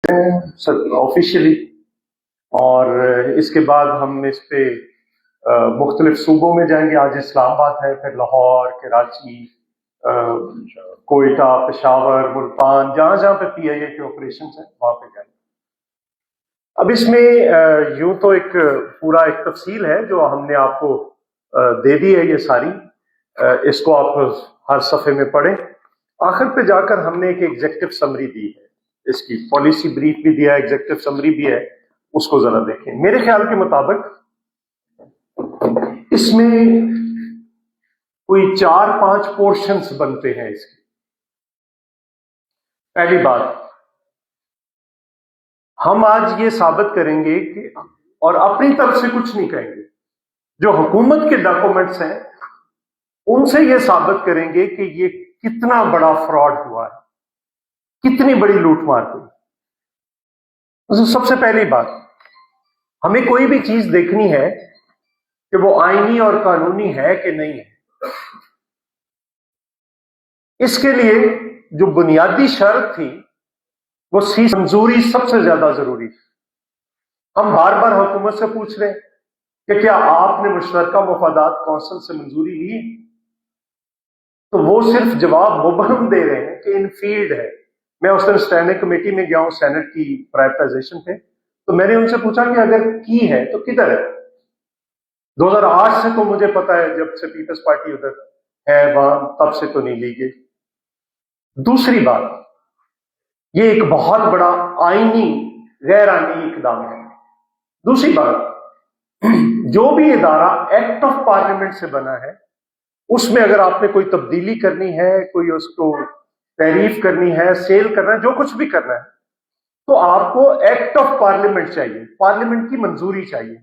Officially, اور اس کے بعد ہم اس پہ مختلف صوبوں میں جائیں گے. آج اسلام آباد ہے، پھر لاہور، کراچی، کوئٹہ، پشاور، ملتان، جہاں جہاں پہ پی آئی اے کے آپریشنز ہیں وہاں پہ جائیں گے. اب اس میں یوں تو ایک پورا ایک تفصیل ہے جو ہم نے آپ کو دے دی ہے یہ ساری. اس کو آپ ہر صفحے میں پڑھیں. آخر پہ جا کر ہم نے ایک ایگزیکٹو سمری دی ہے، اس کی پالیسی بریف بھی دیا ہے، ایگزیکٹو سمری بھی ہے، اس کو ذرا دیکھیں. میرے خیال کے مطابق اس میں کوئی 4-5 پورشنز بنتے ہیں اس کی. پہلی بات، ہم آج یہ ثابت کریں گے کہ، اور اپنی طرف سے کچھ نہیں کہیں گے، جو حکومت کے ڈاکومنٹس ہیں ان سے یہ ثابت کریں گے کہ یہ کتنا بڑا فراڈ ہوا ہے، کتنی بڑی لوٹ مار ہوئی. سب سے پہلی بات، ہمیں کوئی بھی چیز دیکھنی ہے کہ وہ آئینی اور قانونی ہے کہ نہیں ہے. اس کے لیے جو بنیادی شرط تھی وہ منظوری سب سے زیادہ ضروری تھی. ہم بار بار حکومت سے پوچھ رہے ہیں کہ کیا آپ نے مشترکہ مفادات کونسل سے منظوری لی؟ تو وہ صرف جواب مبہم دے رہے ہیں کہ ان فیلڈ ہے. میں اس دن اسٹینڈنگ کمیٹی میں گیا ہوں سینٹ کی پرائیویٹائزیشن پہ، تو میں نے ان سے پوچھا کہ اگر کی ہے تو کدھر ہے؟ 2008 سے تو مجھے پتا ہے، جب سے پیپلز پارٹی ادھر ہے وہاں، تب سے تو نہیں لی گئی. دوسری بات، یہ ایک بہت بڑا آئینی غیر آئینی اقدام ہے. دوسری بات، جو بھی ادارہ ایکٹ آف پارلیمنٹ سے بنا ہے اس میں اگر آپ نے کوئی تبدیلی کرنی ہے، کوئی اس کو تعریف کرنی ہے، سیل کرنا ہے، جو کچھ بھی کرنا ہے، تو آپ کو ایکٹ آف پارلیمنٹ چاہیے، پارلیمنٹ کی منظوری چاہیے.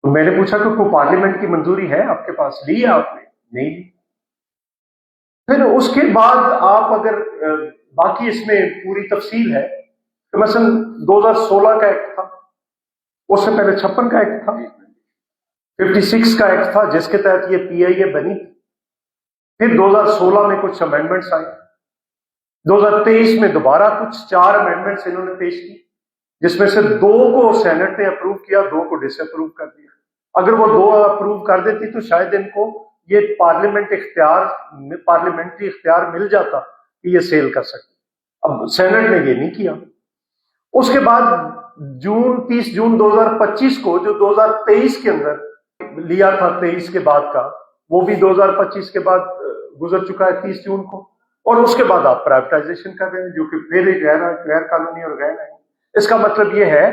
تو میں نے پوچھا کہ کوئی پارلیمنٹ کی منظوری ہے آپ کے پاس؟ لی ہے آپ نے؟ نہیں لی. پھر اس کے بعد آپ اگر باقی اس میں پوری تفصیل ہے تو مثلا 2016 کا ایکٹ تھا، اس سے پہلے 56 کا ایکٹ تھا، 56 کا ایکٹ تھا جس کے تحت یہ پی آئی اے بنی. پھر 2016 میں کچھ امینڈمنٹس آئے، 2023 میں دوبارہ کچھ 4 امینڈمنٹس انہوں نے پیش کی، جس میں سے 2 کو سینٹ نے اپروو کیا، 2 کو ڈس اپروو کر دیا. اگر وہ 2 اپروو کر دیتی تو شاید ان کو یہ پارلیمنٹری اختیار مل جاتا کہ یہ سیل کر سکتے. اب سینٹ نے یہ نہیں کیا. اس کے بعد 30 جون 2025 کو جو 2023 کے اندر لیا تھا، 23 کے بعد کا، وہ بھی 2025 کے بعد گزر چکا ہے 30 جون کو. اور اس کے بعد آپ پرائیویٹائزیشن کر رہے ہیں جو کہ پھر ایک غیر قانونی اور غیر آئینی. اس کا مطلب یہ ہے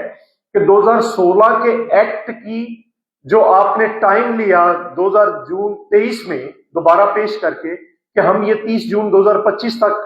کہ 2016 کے ایکٹ کی جو آپ نے ٹائم لیا 2023 میں دوبارہ پیش کر کے کہ ہم یہ 30 جون 2025 تک